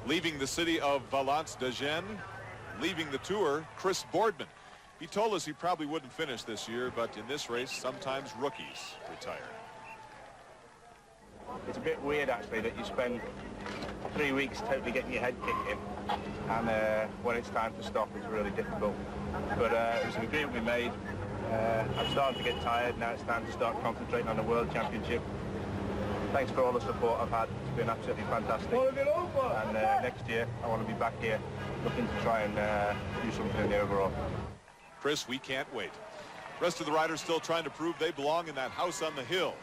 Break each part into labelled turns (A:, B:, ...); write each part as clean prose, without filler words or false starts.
A: Leaving the city of Valence-de-Gênes, leaving the tour, Chris Boardman. He told us he probably wouldn't finish this year, but in this race, sometimes rookies retire.
B: It's a bit weird, actually, that you spend 3 weeks totally getting your head kicked in, and when it's time to stop, it's really difficult. But it was an agreement we made. I'm starting to get tired. Now it's time to start concentrating on the World Championship. Thanks for all the support I've had. It's been absolutely fantastic. And next year, I want to be back here looking to try and do something in the overall.
A: Chris, we can't wait. Rest of the riders still trying to prove they belong in that house on the hill.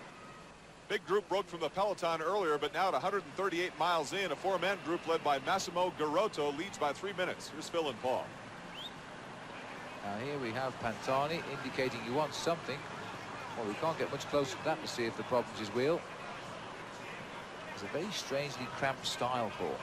A: Big group broke from the peloton earlier, but now at 138 miles in, a four-man group led by Massimo Garotto leads by 3 minutes. Here's Phil and Paul.
C: Now here we have Pantani indicating he wants something. Well, we can't get much closer to that to see if the problem's his wheel. It's a very strangely cramped style, Paul.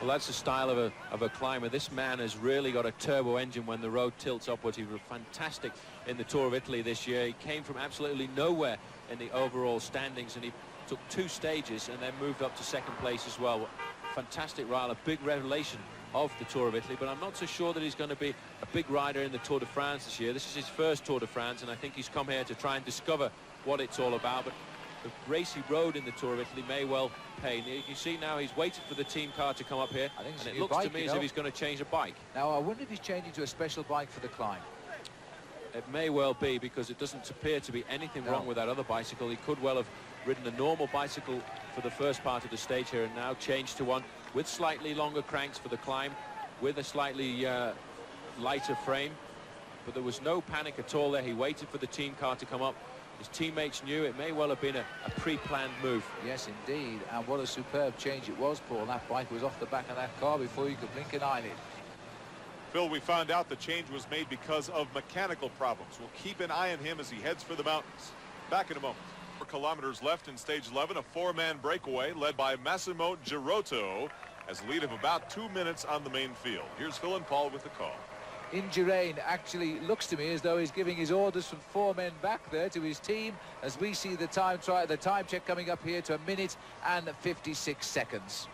D: Well, that's the style of a climber. This man has really got a turbo engine when the road tilts upwards. He was fantastic in the Tour of Italy this year. He came from absolutely nowhere in the overall standings, and he took 2 stages and then moved up to 2nd place as well. Fantastic rider, a big revelation of the Tour of Italy, but I'm not so sure that he's going to be a big rider in the Tour de France this year. This is his first Tour de France, and I think he's come here to try and discover what it's all about. But the race he rode in the Tour of Italy may well pay. You see now he's waited for the team car to come up here, and it looks to me as if he's going to change a bike.
C: Now I wonder if he's changing to a special bike for the climb.
D: It may well be, because it doesn't appear to be anything wrong with that other bicycle. He could well have ridden a normal bicycle for the first part of the stage here, and now changed to one with slightly longer cranks for the climb, with a slightly lighter frame. But there was no panic at all there. He waited for the team car to come up. His teammates knew it may well have been a pre-planned move.
C: Yes, indeed. And what a superb change it was, Paul. That bike was off the back of that car before you could blink an eyelid.
A: Phil, we found out the change was made because of mechanical problems. We'll keep an eye on him as he heads for the mountains. Back in a moment. 4 kilometers left in stage 11, a 4-man breakaway led by Massimo Garotto has a lead of about 2 minutes on the main field. Here's Phil and Paul with the call.
C: Indurain actually looks to me as though he's giving his orders from 4 men back there to his team, as we see the time check coming up here to 1 minute and 56 seconds.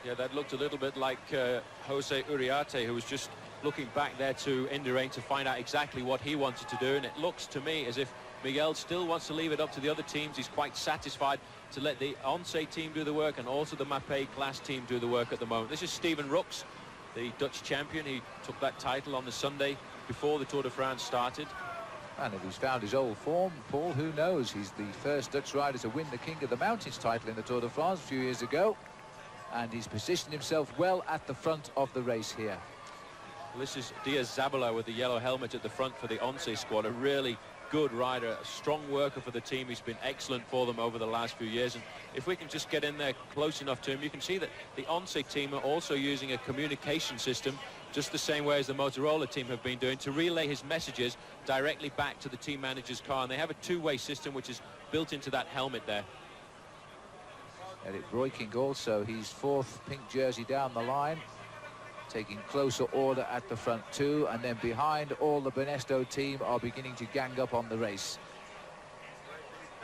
D: Yeah, that looked a little bit like Jose Uriarte, who was just looking back there to Indurain to find out exactly what he wanted to do, and it looks to me as if Miguel still wants to leave it up to the other teams. He's quite satisfied to let the Once team do the work and also the Mapei class team do the work at the moment. This is Steven Rooks, the Dutch champion. He took that title on the Sunday before the Tour de France started.
C: And if he's found his old form, Paul, who knows? He's the first Dutch rider to win the King of the Mountains title in the Tour de France a few years ago. And he's positioned himself well at the front of the race here.
D: Well, this is Diaz-Zabala with the yellow helmet at the front for the Once squad. A really good rider, a strong worker for the team. He's been excellent for them over the last few years, and if we can just get in there close enough to him, you can see that the Once team are also using a communication system, just the same way as the Motorola team have been doing, to relay his messages directly back to the team manager's car, and they have a two-way system which is built into that helmet there.
C: Eric Breukink also, his 4th pink jersey down the line, taking closer order at the front too, and then behind all the Benesto team are beginning to gang up on the race.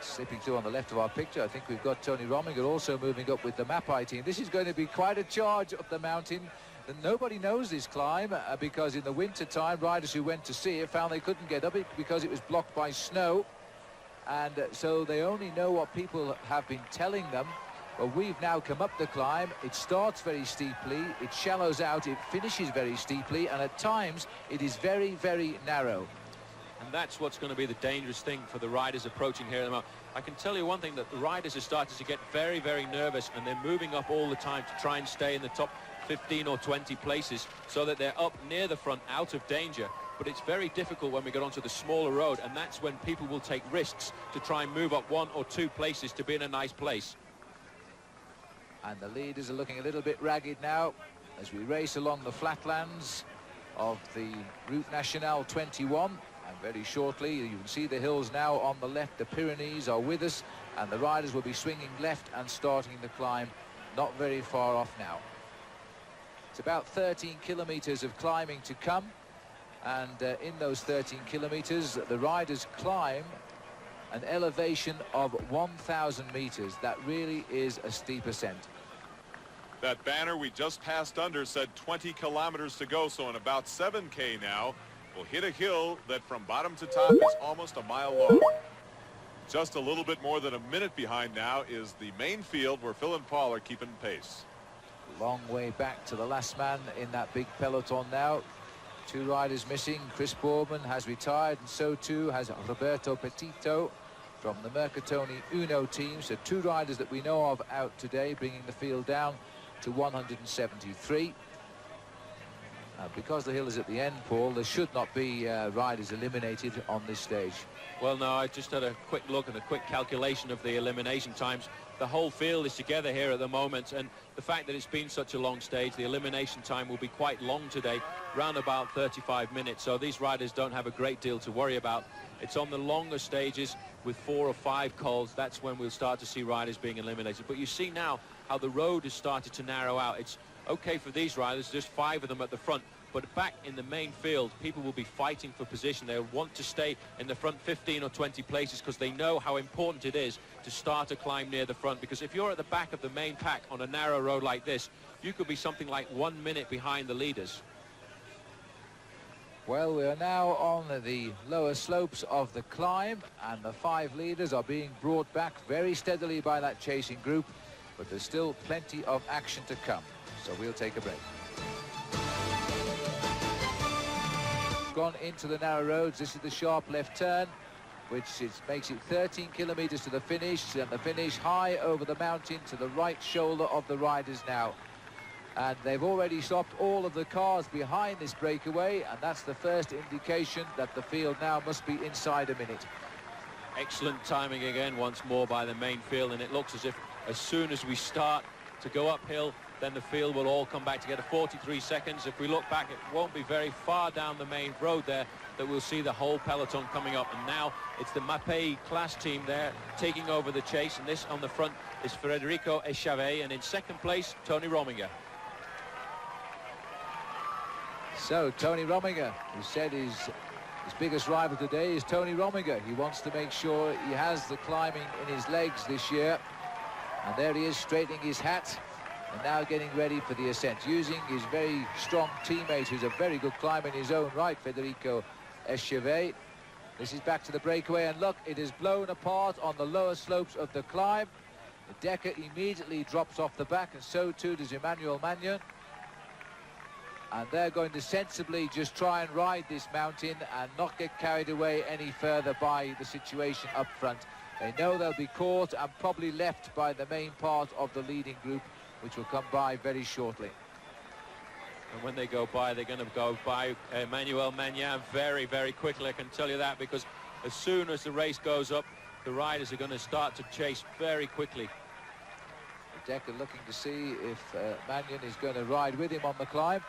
C: Slipping through on the left of our picture, I think we've got Tony Rominger also moving up with the Mapei team. This is going to be quite a charge up the mountain. And nobody knows this climb because in the winter time, riders who went to see it found they couldn't get up it because it was blocked by snow. And so they only know what people have been telling them. Well, we've now come up the climb. It starts very steeply, it shallows out, it finishes very steeply, and at times it is very, very narrow.
D: And that's what's going to be the dangerous thing for the riders approaching here at the moment. I can tell you one thing, that the riders are starting to get very, very nervous, and they're moving up all the time to try and stay in the top 15 or 20 places so that they're up near the front, out of danger. But it's very difficult when we get onto the smaller road, and that's when people will take risks to try and move up 1 or 2 places to be in a nice place.
C: And the leaders are looking a little bit ragged now as we race along the flatlands of the Route Nationale 21. And very shortly, you can see the hills now on the left. The Pyrenees are with us, and the riders will be swinging left and starting the climb not very far off now. It's about 13 kilometers of climbing to come. And in those 13 kilometers, the riders climb an elevation of 1,000 meters. That really is a steep ascent.
A: That banner we just passed under said 20 kilometers to go, so in about 7K now, we'll hit a hill that from bottom to top is almost a mile long. Just a little bit more than a minute behind now is the main field where Phil and Paul are keeping pace.
C: Long way back to the last man in that big peloton now. 2 riders missing. Chris Boardman has retired, and so too has Roberto Petito from the Mercatoni Uno team. So 2 riders that we know of out today, bringing the field down to 173. Because the hill is at the end, Paul, there should not be riders eliminated on this stage.
D: Well, no, I just had a quick look and a quick calculation of the elimination times. The whole field is together here at the moment, and the fact that it's been such a long stage, the elimination time will be quite long today, round about 35 minutes. So these riders don't have a great deal to worry about. It's on the longer stages with 4 or 5 calls. That's when we'll start to see riders being eliminated. But you see now how the road has started to narrow out. It's okay for these riders, just 5 of them at the front. But back in the main field, people will be fighting for position. They'll want to stay in the front 15 or 20 places because they know how important it is to start a climb near the front. Because if you're at the back of the main pack on a narrow road like this, you could be something like 1 minute behind the leaders.
C: Well, we are now on the lower slopes of the climb, and the 5 leaders are being brought back very steadily by that chasing group, but there's still plenty of action to come. So we'll take a break. Gone into the narrow roads. This is the sharp left turn, which makes it 13 kilometers to the finish, and the finish high over the mountain to the right shoulder of the riders now. And they've already stopped all of the cars behind this breakaway, and that's the first indication that the field now must be inside a minute.
D: Excellent timing again once more by the main field, and it looks as if as soon as we start to go uphill, then the field will all come back together. 43 seconds. If we look back, it won't be very far down the main road there that we'll see the whole peloton coming up. And now it's the Mapei class team there taking over the chase. And this on the front is Federico Echavet, and in second place, Tony Rominger.
C: So Tony Rominger, who said his biggest rival today is Tony Rominger. He wants to make sure he has the climbing in his legs this year. And there he is, straightening his hat. And now getting ready for the ascent, using his very strong teammate, who's a very good climber in his own right, Federico Echavet. This is back to the breakaway, and look, it is blown apart on the lower slopes of the climb. The Decker immediately drops off the back, and so too does Emmanuel Magnon. And they're going to sensibly just try and ride this mountain and not get carried away any further by the situation up front. They know they'll be caught and probably left by the main part of the leading group, which will come by very shortly.
D: And when they go by, they're going to go by Emmanuel Magnon very, very quickly. I can tell you that, because as soon as the race goes up, the riders are going to start to chase very quickly.
C: The Decker looking to see if Magnon is going to ride with him on the climb.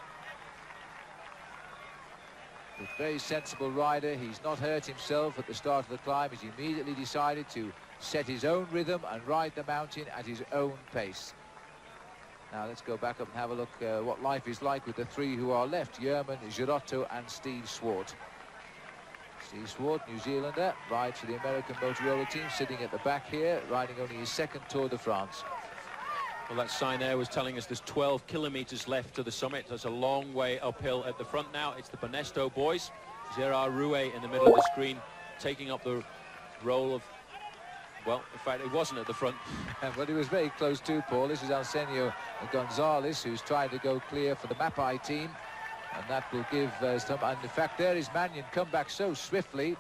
C: A very sensible rider. He's not hurt himself at the start of the climb. He's immediately decided to set his own rhythm and ride the mountain at his own pace. Now let's go back up and have a look what life is like with the 3 who are left, Yerman, Girotto and Steve Swart. Steve Swart, New Zealander, rides for the American Motorola team, sitting at the back here, riding only his 2nd Tour de France.
D: Well, that sign there was telling us there's 12 kilometers left to the summit. That's a long way uphill. At the front now, it's the Banesto boys. Gerard Rouet in the middle of the screen, taking up the role of, well, in fact, it wasn't at the front.
C: But he was very close too, Paul. This is Arsenio Gonzalez, who's trying to go clear for the Mapei team. And that will give some... And in fact, there is Magnon, come back so swiftly.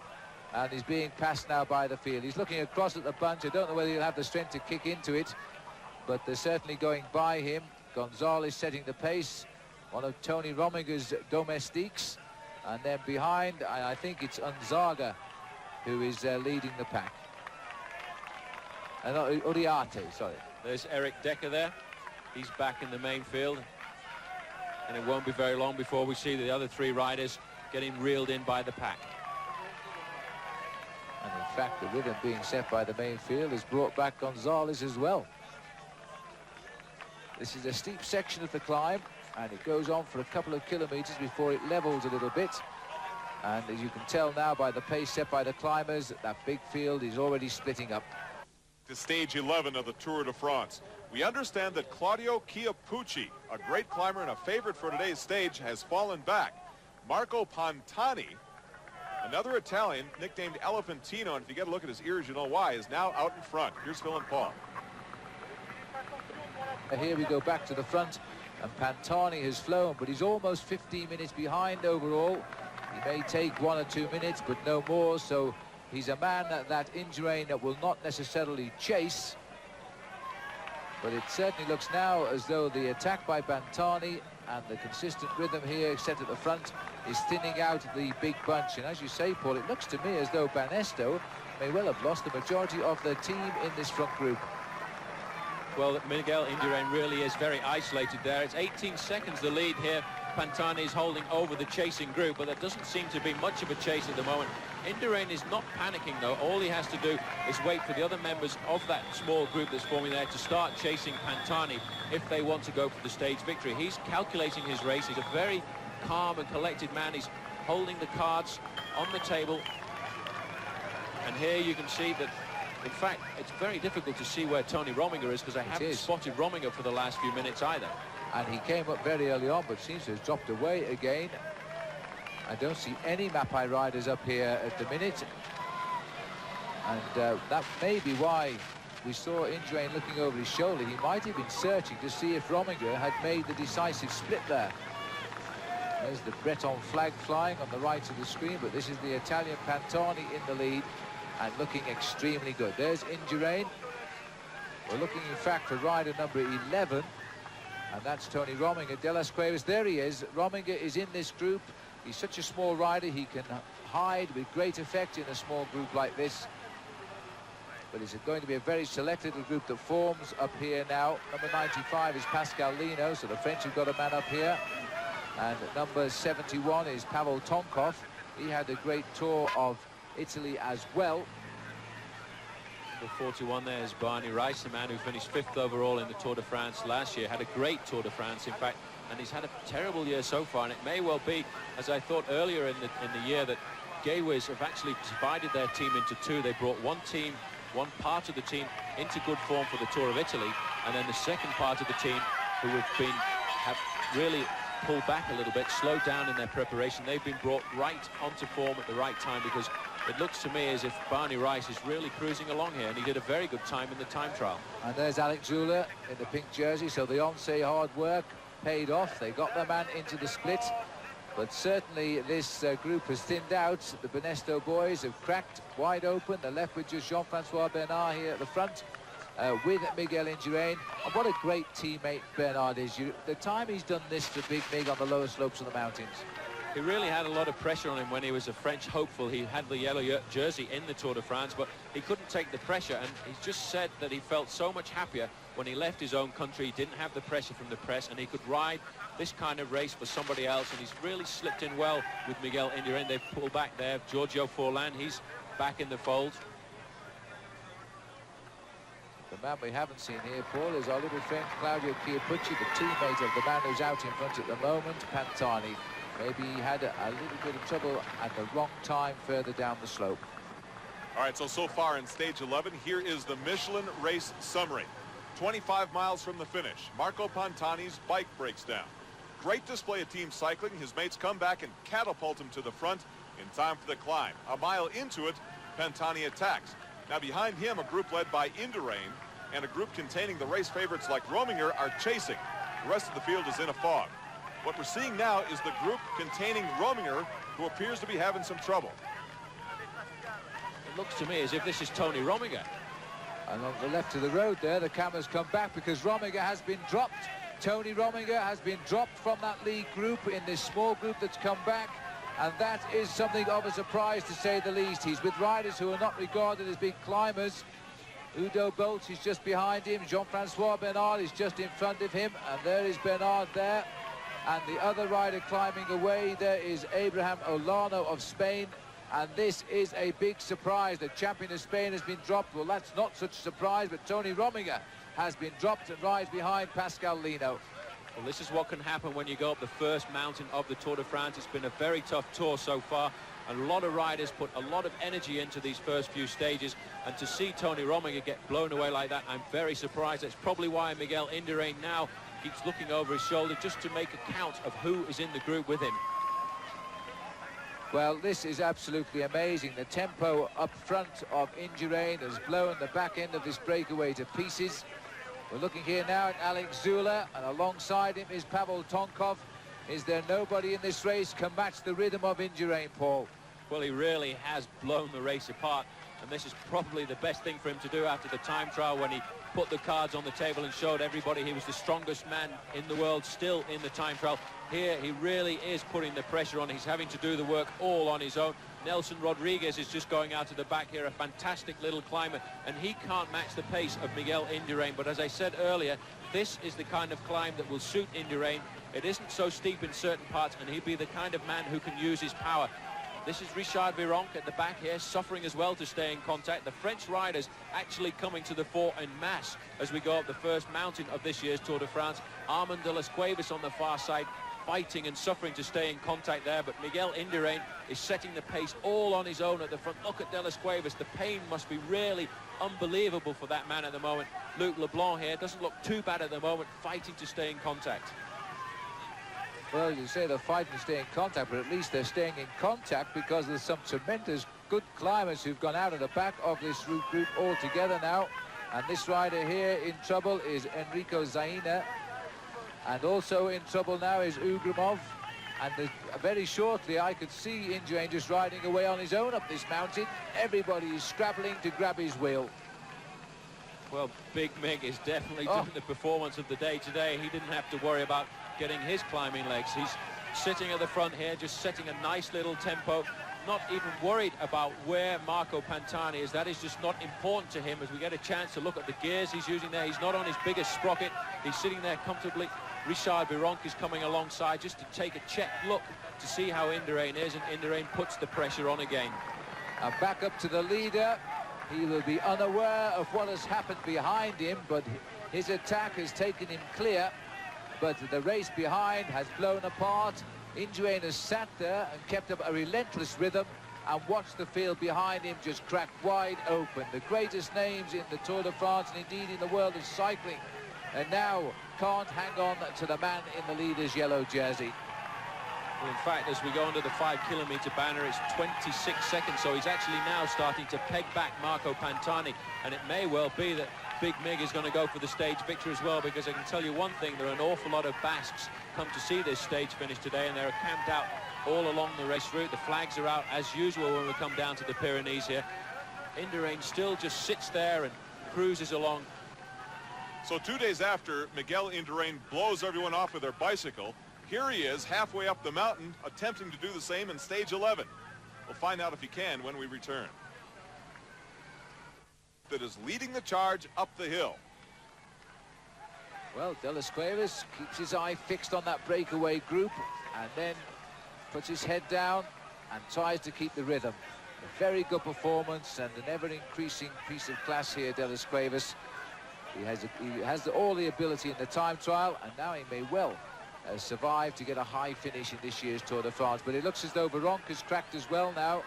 C: And he's being passed now by the field. He's looking across at the bunch. I don't know whether he'll have the strength to kick into it, but they're certainly going by him. Gonzalez setting the pace, one of Tony Rominger's domestiques. And then behind, I think it's Unzaga who is leading the pack. Uriarte, sorry.
D: There's Eric Decker there. He's back in the main field. And it won't be very long before we see the other 3 riders getting reeled in by the pack.
C: And in fact, the rhythm being set by the main field has brought back Gonzalez as well. This is a steep section of the climb, and it goes on for a couple of kilometers before it levels a little bit. And as you can tell now by the pace set by the climbers, that big field is already splitting up.
A: To stage 11 of the Tour de France. We understand that Claudio Chiappucci, a great climber and a favorite for today's stage, has fallen back. Marco Pantani, another Italian nicknamed Elephantino, and if you get a look at his ears, you know why, is now out in front. Here's Phil and Paul.
C: Here we go back to the front, and Pantani has flown, but he's almost 15 minutes behind overall. He may take 1 or 2 minutes, but no more, so he's a man that Indurain will not necessarily chase. But it certainly looks now as though the attack by Pantani and the consistent rhythm here set at the front is thinning out the big bunch. And as you say, Paul, it looks to me as though Banesto may well have lost the majority of their team in this front group.
D: Well, Miguel Indurain really is very isolated there. It's 18 seconds the lead here. Pantani is holding over the chasing group, but there doesn't seem to be much of a chase at the moment. Indurain is not panicking, though. All he has to do is wait for the other members of that small group that's forming there to start chasing Pantani if they want to go for the stage victory. He's calculating his race. He's a very calm and collected man. He's holding the cards on the table. And here you can see that, in fact, it's very difficult to see where Tony Rominger is, because I haven't spotted Rominger for the last few minutes either.
C: And he came up very early on, but seems to have dropped away again. I don't see any Mapai riders up here at the minute. And that may be why we saw Indurain looking over his shoulder. He might have been searching to see if Rominger had made the decisive split there. There's the Breton flag flying on the right of the screen, but this is the Italian Pantani in the lead and looking extremely good. There's Indurain. We're looking, in fact, for rider number 11. And that's Tony Rominger. De Las Cuevas, there he is. Rominger is in this group. He's such a small rider, he can hide with great effect in a small group like this. But it's going to be a very select little group that forms up here now. Number 95 is Pascal Lino, so the French have got a man up here. And number 71 is Pavel Tonkov. He had a great tour of Italy as well.
D: Number 41 there is Barney Rice, the man who finished 5th overall in the Tour de France last year. Had a great Tour de France, in fact, and he's had a terrible year so far. And it may well be, as I thought earlier in the year, that Gaywiz have actually divided their team into two. They brought one part of the team into good form for the Tour of Italy, and then the second part of the team who have really pulled back a little bit, slowed down in their preparation. They've been brought right onto form at the right time, because it looks to me as if Barney Rice is really cruising along here, and he did a very good time in the time trial. And
C: there's Alex Zula in the pink jersey, so the Onse hard work paid off. They got their man into the split, but certainly this group has thinned out. The Banesto boys have cracked wide open. They're left with just Jean-Francois Bernard here at the front with Miguel Indurain. And what a great teammate Bernard is. The time he's done this to Big Mig on the lower slopes of the mountains.
D: He really had a lot of pressure on him when he was a French hopeful. He had the yellow jersey in the Tour de France, but he couldn't take the pressure, and he's just said that he felt so much happier when he left his own country. He didn't have the pressure from the press, and he could ride this kind of race for somebody else, and he's really slipped in well with Miguel Indurain. They've pulled back there. Giorgio Forlan, he's back in the fold.
C: The man we haven't seen here, Paul, is our little friend Claudio Chiappucci, the teammate of the man who's out in front at the moment, Pantani. Maybe he had a little bit of trouble at the wrong time further down the slope.
A: All right, so far in stage 11, here is the Michelin race summary. 25 miles from the finish, Marco Pantani's bike breaks down. Great display of team cycling. His mates come back and catapult him to the front in time for the climb. A mile into it, Pantani attacks. Now behind him, a group led by Indurain and a group containing the race favorites like Rominger are chasing. The rest of the field is in a fog. What we're seeing now is the group containing Rominger, who appears to be having some trouble.
D: It looks to me as if this is Tony Rominger.
C: And on the left of the road there, the cameras come back because Rominger has been dropped. Tony Rominger has been dropped from that lead group in this small group that's come back. And that is something of a surprise, to say the least. He's with riders who are not regarded as big climbers. Udo Bolt is just behind him. Jean-Francois Bernard is just in front of him. And there is Bernard there. And the other rider climbing away, there is Abraham Olano of Spain. And this is a big surprise. The champion of Spain has been dropped. Well, that's not such a surprise, but Tony Rominger has been dropped and rides behind Pascal Lino.
D: Well, this is what can happen when you go up the first mountain of the Tour de France. It's been a very tough tour so far. A lot of riders put a lot of energy into these first few stages, and to see Tony Rominger get blown away like that, I'm very surprised. That's probably why Miguel Indurain now keeps looking over his shoulder just to make a count of who is in the group with him.
C: Well, this is absolutely amazing. The tempo up front of Indurain has blown the back end of this breakaway to pieces. We're looking here now at Alex Zula, and alongside him is Pavel Tonkov. Is there nobody in this race can match the rhythm of Indurain, Paul?
D: Well, he really has blown the race apart, and this is probably the best thing for him to do after the time trial, when he put the cards on the table and showed everybody he was the strongest man in the world still in the time trial. Here he really is putting the pressure on. He's having to do the work all on his own. Nelson Rodriguez is just going out to the back here, a fantastic little climber, and he can't match the pace of Miguel Indurain. But as I said earlier, this is the kind of climb that will suit Indurain. It isn't so steep in certain parts, and he'll be the kind of man who can use his power. This is Richard Virenque at the back here, suffering as well to stay in contact. The French riders actually coming to the fore en masse as we go up the first mountain of this year's Tour de France. Armand de las Cuevas on the far side, fighting and suffering to stay in contact there, but Miguel Indurain is setting the pace all on his own at the front. Look at de las Cuevas. The pain must be really unbelievable for that man at the moment. Luc Leblanc here doesn't look too bad at the moment, fighting to stay in contact.
C: Well, you say they're fighting to stay in contact, but at least they're staying in contact because there's some tremendous good climbers who've gone out of the back of this route group altogether now. And this rider here in trouble is Enrico Zaina. And also in trouble now is Ugrimov. And very shortly I could see Indurain just riding away on his own up this mountain. Everybody is scrabbling to grab his wheel.
D: Well, Big Mig is definitely doing the performance of the day today. He didn't have to worry about getting his climbing legs. He's sitting at the front here, just setting a nice little tempo, not even worried about where Marco Pantani is. That is just not important to him. As we get a chance to look at the gears he's using there, he's not on his biggest sprocket. He's sitting there comfortably. Richard Virenque is coming alongside just to take a check look to see how Indurain is, and Indurain puts the pressure on again.
C: And back up to the leader. He will be unaware of what has happened behind him, but his attack has taken him clear. But the race behind has blown apart. Indurain has sat there and kept up a relentless rhythm and watched the field behind him just crack wide open. The greatest names in the Tour de France and indeed in the world of cycling, and now can't hang on to the man in the leader's yellow jersey.
D: Well, in fact, as we go under the 5-kilometre banner, it's 26 seconds, so he's actually now starting to peg back Marco Pantani, and it may well be that Big Mig is going to go for the stage victory as well, because I can tell you one thing, there are an awful lot of Basques come to see this stage finish today, and they're camped out all along the race route. The flags are out as usual when we come down to the Pyrenees here. Indurain still just sits there and cruises along.
A: So 2 days after Miguel Indurain blows everyone off with their bicycle, here he is halfway up the mountain attempting to do the same in stage 11. We'll find out if he can when we return. That is leading the charge up the hill.
C: Well, de las Cuevas keeps his eye fixed on that breakaway group and then puts his head down and tries to keep the rhythm. A very good performance and an ever-increasing piece of class here, de las Cuevas. He has all the ability in the time trial, and now he may well survive to get a high finish in this year's Tour de France. But it looks as though Virenque has cracked as well now.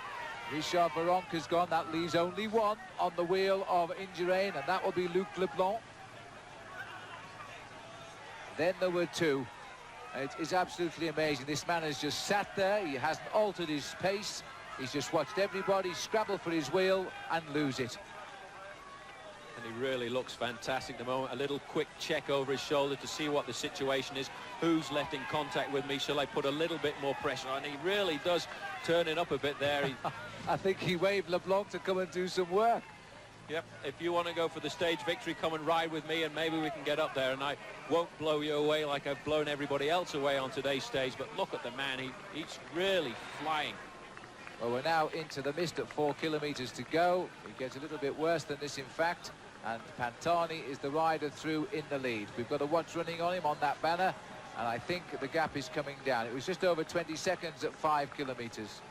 C: Richard Virenque has gone. That leaves only one on the wheel of Indurain, and that will be Luc Leblanc. Then there were two. It is absolutely amazing. This man has just sat there. He hasn't altered his pace. He's just watched everybody scrabble for his wheel and lose it.
D: And he really looks fantastic at the moment. A little quick check over his shoulder to see what the situation is. Who's left in contact with me? Shall I put a little bit more pressure on? He really does turn it up a bit there.
C: I think he waved Leblanc to come and do some work.
D: Yep, if you want to go for the stage victory, come and ride with me and maybe we can get up there, and I won't blow you away like I've blown everybody else away on today's stage. But look at the man, he's really flying.
C: Well, we're now into the mist at 4 kilometres to go. It gets a little bit worse than this, in fact. And Pantani is the rider through in the lead. We've got a watch running on him on that banner, and I think the gap is coming down. It was just over 20 seconds at 5 kilometres.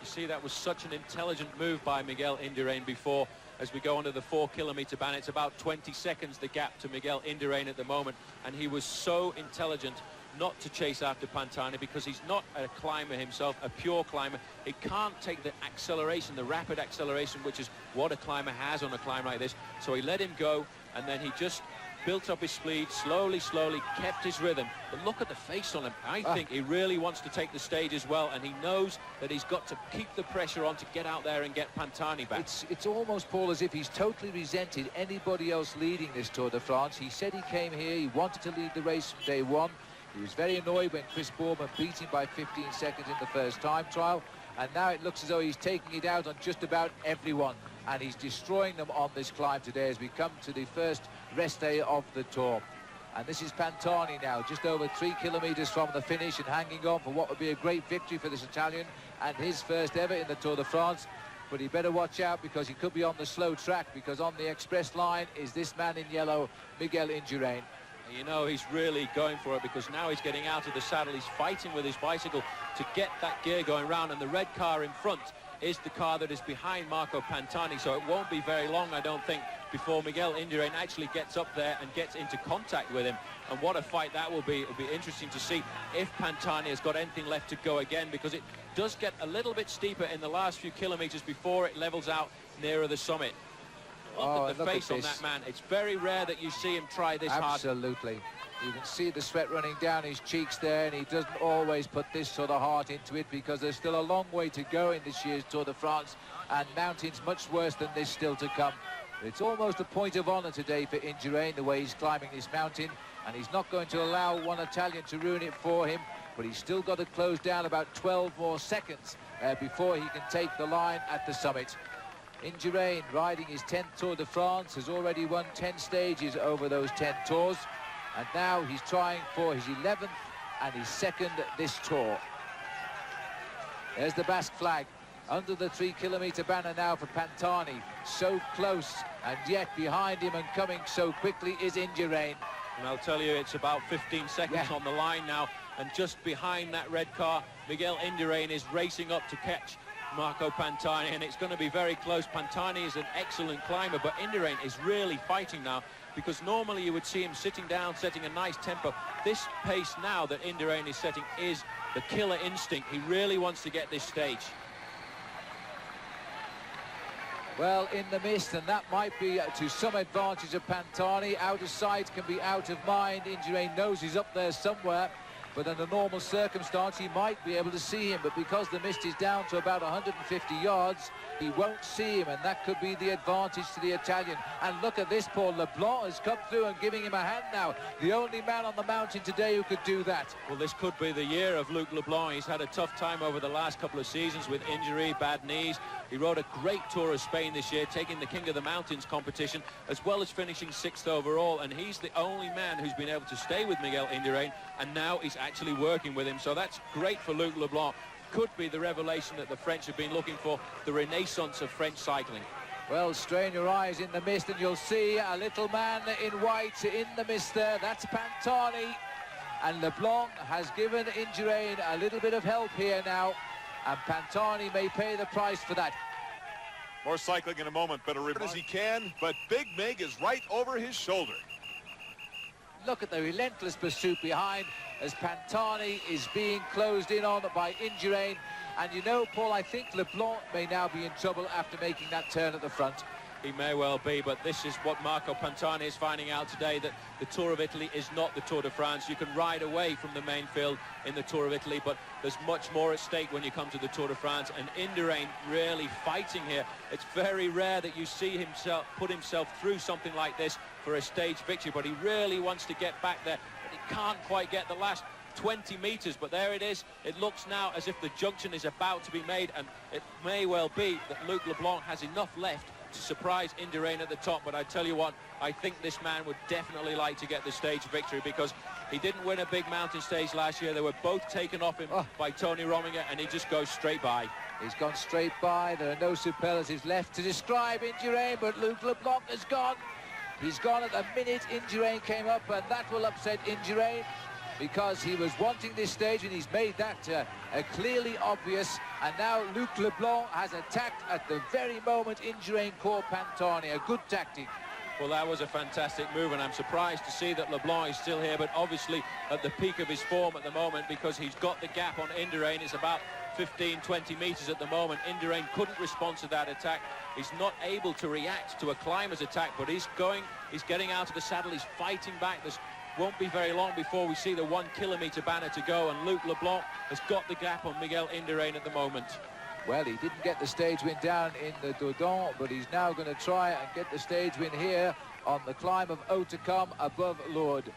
D: You see, that was such an intelligent move by Miguel Indurain before. as we go onto the 4-kilometer ban. It's about 20 seconds the gap to Miguel Indurain at the moment, and he was so intelligent not to chase after Pantani because he's not a climber himself, a pure climber. He can't take the acceleration, the rapid acceleration, which is what a climber has on a climb like this. So he let him go, and then he just built up his speed, slowly, kept his rhythm. But look at the face on him. I think he really wants to take the stage as well, and he knows that he's got to keep the pressure on to get out there and get Pantani back.
C: It's almost, Paul, as if he's totally resented anybody else leading this Tour de France. He said he came here, he wanted to lead the race from day one. He was very annoyed when Chris Boorman beat him by 15 seconds in the first time trial, and now it looks as though he's taking it out on just about everyone, and he's destroying them on this climb today as we come to the first rest day of the Tour. And this is Pantani now, just over 3 kilometers from the finish and hanging on for what would be a great victory for this Italian and his first ever in the Tour de France. But he better watch out because he could be on the slow track, because on the express line is this man in yellow, Miguel Indurain.
D: You know, he's really going for it because now he's getting out of the saddle. He's fighting with his bicycle to get that gear going round, and the red car in front is the car that is behind Marco Pantani, so it won't be very long, I don't think, before Miguel Indurain actually gets up there and gets into contact with him. And what a fight that will be. It'll be interesting to see if Pantani has got anything left to go again, because it does get a little bit steeper in the last few kilometers before it levels out nearer the summit. Look at the face on that man. It's very rare that you see him try this hard.
C: Absolutely. You can see the sweat running down his cheeks there, and he doesn't always put this sort of heart into it because there's still a long way to go in this year's Tour de France, and mountains much worse than this still to come. But it's almost a point of honour today for Indurain, the way he's climbing this mountain, and he's not going to allow one Italian to ruin it for him, but he's still got to close down about 12 more seconds before he can take the line at the summit. Indurain, riding his 10th Tour de France, has already won 10 stages over those 10 tours, and now he's trying for his 11th and his 2nd this Tour. There's the Basque flag under the 3-kilometer banner now for Pantani. So close, and yet behind him and coming so quickly is Indurain.
D: And I'll tell you, it's about 15 seconds on the line now, and just behind that red car, Miguel Indurain is racing up to catch Marco Pantani, and it's going to be very close. Pantani is an excellent climber, but Indurain is really fighting now, because normally you would see him sitting down, setting a nice tempo. This pace now that Indurain is setting is the killer instinct. He really wants to get this stage.
C: Well, in the mist, and that might be to some advantage of Pantani. Out of sight can be out of mind. Indurain knows he's up there somewhere, but under normal circumstance he might be able to see him, but because the mist is down to about 150 yards, he won't see him, and that could be the advantage to the Italian. And look at this, Paul. Leblanc has come through and giving him a hand now. The only man on the mountain today who could do that.
D: Well, this could be the year of Luc Leblanc. He's had a tough time over the last couple of seasons with injury, bad knees. He rode a great Tour of Spain this year, taking the King of the Mountains competition, as well as finishing 6th overall, and he's the only man who's been able to stay with Miguel Indurain, and now he's actually working with him, so that's great for Luc Leblanc. Could be the revelation that the French have been looking for, the renaissance of French cycling.
C: Well, strain your eyes in the mist and you'll see a little man in white in the mist there. That's Pantani, and Leblanc has given Indurain a little bit of help here now, and Pantani may pay the price for that.
A: More cycling in a moment, better as he can, but Big Mig is right over his shoulder.
C: Look at the relentless pursuit behind as Pantani is being closed in on by Indurain. And you know, Paul, I think Leblanc may now be in trouble after making that turn at the front.
D: He may well be, but this is what Marco Pantani is finding out today, that the Tour of Italy is not the Tour de France. You can ride away from the main field in the Tour of Italy, but there's much more at stake when you come to the Tour de France, and Indurain really fighting here. It's very rare that you see himself put himself through something like this for a stage victory, but he really wants to get back there, but he can't quite get the last 20 meters, but there it is. It looks now as if the junction is about to be made, and it may well be that Luc Leblanc has enough left to surprise Indurain at the top. But I tell you what, I think this man would definitely like to get the stage victory, because he didn't win a big mountain stage last year. They were both taken off him by Tony Rominger, and he just goes straight by.
C: He's gone straight by. There are no superlatives left to describe Indurain, but Luc Leblanc has gone. He's gone at the minute Indurain came up, and that will upset Indurain, because he was wanting this stage, and he's made that clearly obvious. And now Luc Leblanc has attacked at the very moment Indurain caught Pantani. A good tactic.
D: Well, that was a fantastic move, and I'm surprised to see that Leblanc is still here, but obviously at the peak of his form at the moment, because he's got the gap on Indurain. It's about 15-20 meters at the moment. Indurain couldn't respond to that attack. He's not able to react to a climber's attack, but he's getting out of the saddle, he's fighting back. This won't be very long before we see the 1 kilometer banner to go, and Luc Leblanc has got the gap on Miguel Indurain at the moment.
C: Well, he didn't get the stage win down in the Dodon, but he's now going to try and get the stage win here on the climb of Hautacam above Lourdes.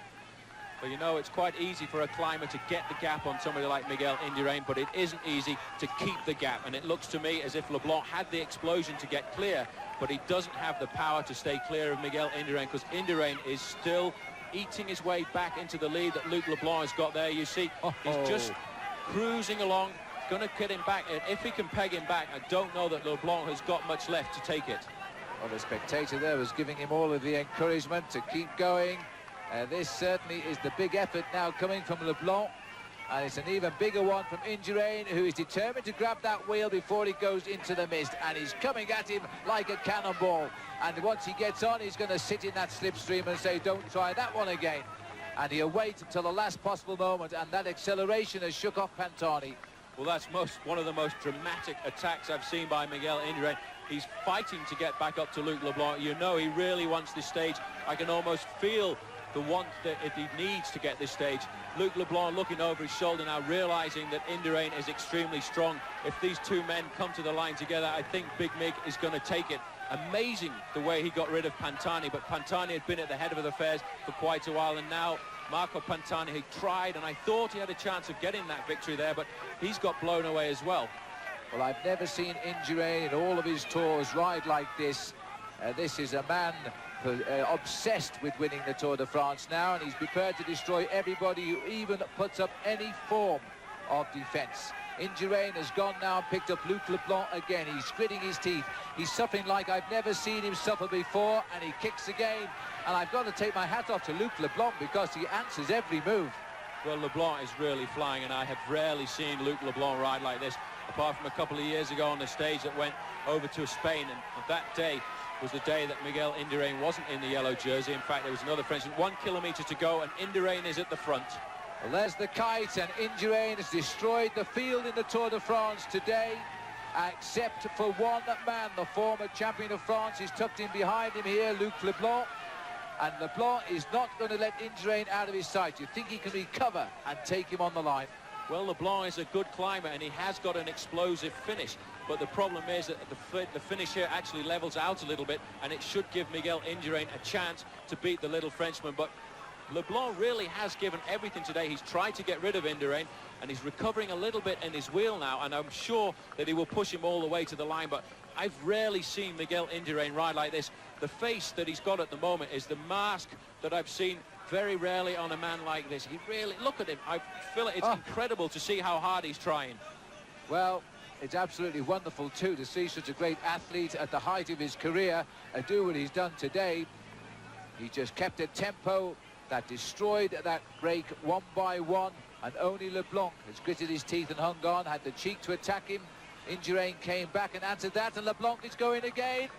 D: Well, you know, it's quite easy for a climber to get the gap on somebody like Miguel Indurain, but it isn't easy to keep the gap. And it looks to me as if Leblanc had the explosion to get clear, but he doesn't have the power to stay clear of Miguel Indurain, because Indurain is still eating his way back into the lead that Luc Leblanc has got there. You see, he's just cruising along, going to get him back. And if he can peg him back, I don't know that Leblanc has got much left to take it.
C: Well, the spectator there was giving him all of the encouragement to keep going. This certainly is the big effort now coming from Leblanc, and it's an even bigger one from Indurain, who is determined to grab that wheel before he goes into the mist, and he's coming at him like a cannonball. And once he gets on, he's going to sit in that slipstream and say, don't try that one again. And he'll wait until the last possible moment, and that acceleration has shook off Pantani.
D: Well, that's one of the most dramatic attacks I've seen by Miguel Indurain. He's fighting to get back up to Luc Leblanc. You know, he really wants this stage. I can almost feel the want that he needs to get this stage. Luc Leblanc looking over his shoulder now, realizing that Indurain is extremely strong. If these two men come to the line together, I think Big Mig is going to take it. Amazing the way he got rid of Pantani, but Pantani had been at the head of affairs for quite a while, and now Marco Pantani, he tried, and I thought he had a chance of getting that victory there, but he's got blown away as well.
C: Well, I've never seen Indurain in all of his tours ride like this. This is a man obsessed with winning the Tour de France now, and he's prepared to destroy everybody who even puts up any form of defence. Indurain has gone now and picked up Luc Leblanc again. He's gritting his teeth. He's suffering like I've never seen him suffer before, and he kicks again. And I've got to take my hat off to Luc Leblanc, because he answers every move.
D: Well, Leblanc is really flying, and I have rarely seen Luc Leblanc ride like this, apart from a couple of years ago on the stage that went over to Spain, and that day was the day that Miguel Indurain wasn't in the yellow jersey. In fact, there was another Frenchman. 1 kilometer to go, and Indurain is at the front.
C: Well, there's the kite, and Indurain has destroyed the field in the Tour de France today, except for one man. The former champion of France is tucked in behind him here, Luc Leblanc, and Leblanc is not going to let Indurain out of his sight. You think he can recover and take him on the line?
D: Well, Leblanc is a good climber, and he has got an explosive finish, but the problem is that the finish here actually levels out a little bit, and it should give Miguel Indurain a chance to beat the little Frenchman. But Leblanc really has given everything today. He's tried to get rid of Indurain, and he's recovering a little bit in his wheel now, and I'm sure that he will push him all the way to the line. But I've rarely seen Miguel Indurain ride like this. The face that he's got at the moment is the mask that I've seen very rarely on a man like this. He really, look at him. I feel it's incredible to see how hard he's trying.
C: Well, it's absolutely wonderful too to see such a great athlete at the height of his career do what he's done today. He just kept a tempo that destroyed that break one by one, and only Leblanc has gritted his teeth and hung on, had the cheek to attack him. Indurain came back and answered that, and Leblanc is going again.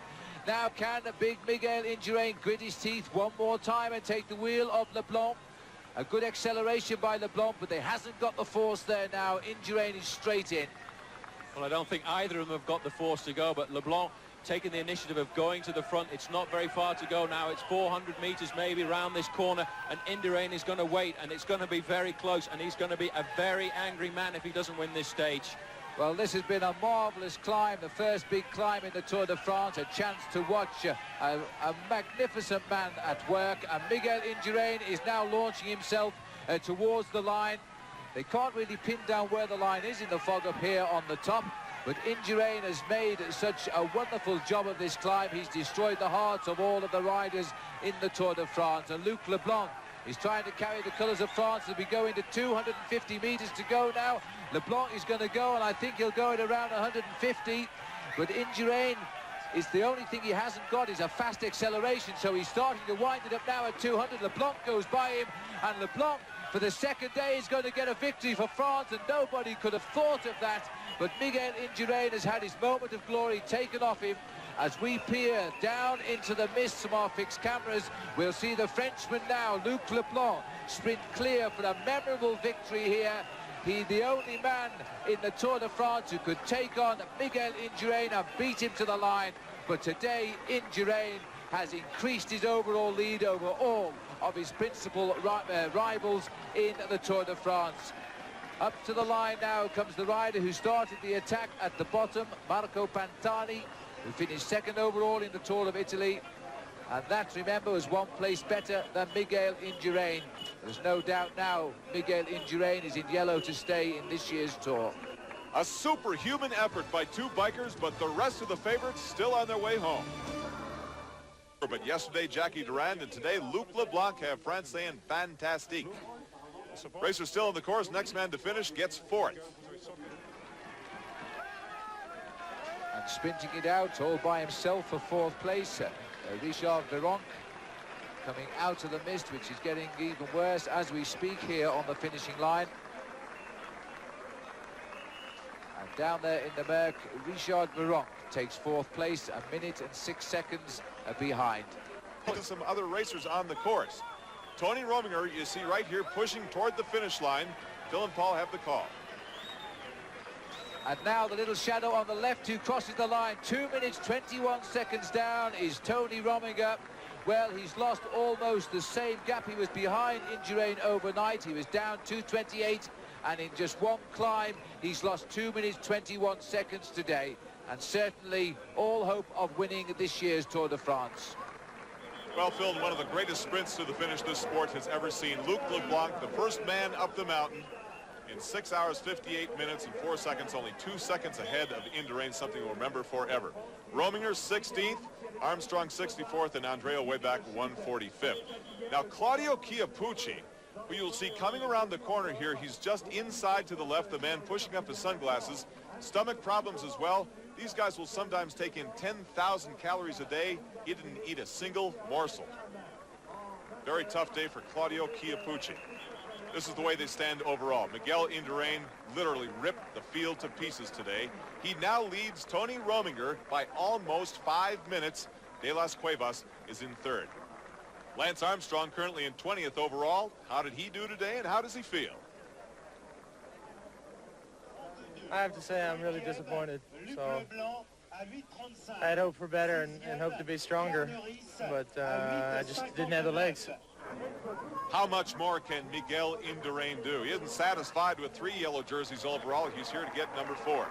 C: Now can the big Miguel Indurain grit his teeth one more time and take the wheel of Leblanc? A good acceleration by Leblanc, but they hasn't got the force there now. Indurain is straight in.
D: Well, I don't think either of them have got the force to go, but Leblanc taking the initiative of going to the front. It's not very far to go now. It's 400 meters maybe around this corner, and Indurain is going to wait, and it's going to be very close, and he's going to be a very angry man if he doesn't win this stage.
C: Well, this has been a marvellous climb, the first big climb in the Tour de France, a chance to watch a magnificent man at work, and Miguel Indurain is now launching himself towards the line. They can't really pin down where the line is in the fog up here on the top, but Indurain has made such a wonderful job of this climb. He's destroyed the hearts of all of the riders in the Tour de France, and Luc Leblanc is trying to carry the colours of France as we go into 250 metres to go now. Leblanc is going to go, and I think he'll go at around 150, but Indurain is the only thing he hasn't got is a fast acceleration, so he's starting to wind it up now at 200. Leblanc goes by him, and Leblanc for the second day is going to get a victory for France, and nobody could have thought of that. But Miguel Indurain has had his moment of glory taken off him. As we peer down into the mists from our fixed cameras, we'll see the Frenchman now, Luc Leblanc, sprint clear for a memorable victory here. He's the only man in the Tour de France who could take on Miguel Indurain and beat him to the line. But today, Indurain has increased his overall lead over all of his principal rivals in the Tour de France. Up to the line now comes the rider who started the attack at the bottom, Marco Pantani, who finished second overall in the Tour of Italy. And that, remember, was one place better than Miguel Indurain. There's no doubt now Miguel Indurain is in yellow to stay in this year's Tour.
A: A superhuman effort by two bikers, but the rest of the favorites still on their way home. But yesterday, Jackie Durand, and today, Luc Leblanc have France saying fantastique. Racers still on the course. Next man to finish gets fourth.
C: And sprinting it out all by himself for fourth place, Richard Virenque coming out of the mist, which is getting even worse as we speak here on the finishing line. And down there in the Merck, Richard Virenque takes fourth place, 1 minute and 6 seconds behind.
A: Some other racers on the course. Tony Rominger, you see right here, pushing toward the finish line. Phil and Paul have the call.
C: And now the little shadow on the left who crosses the line. 2 minutes, 21 seconds down is Tony Rominger. Well, he's lost almost the same gap. He was behind Indurain overnight. He was down 2:28, and in just one climb, he's lost 2 minutes, 21 seconds today. And certainly all hope of winning this year's Tour de France.
A: Well, Phil, one of the greatest sprints to the finish this sport has ever seen. Luc Leblanc, the first man up the mountain, in 6 hours, 58 minutes and 4 seconds, only 2 seconds ahead of Indurain, something we'll remember forever. Rominger 16th, Armstrong 64th, and Andrea way back 145th. Now, Claudio Chiappucci, who you'll see coming around the corner here, he's just inside to the left, the man pushing up his sunglasses. Stomach problems as well. These guys will sometimes take in 10,000 calories a day. He didn't eat a single morsel. Very tough day for Claudio Chiappucci. This is the way they stand overall. Miguel Indurain literally ripped the field to pieces today. He now leads Tony Rominger by almost 5 minutes. De Las Cuevas is in third. Lance Armstrong currently in 20th overall. How did he do today, and how does he feel?
E: I have to say I'm really disappointed. So I had hoped for better and hoped to be stronger, but I just didn't have the legs.
A: How much more can Miguel Indurain do? He isn't satisfied with 3 yellow jerseys overall. He's here to get number 4.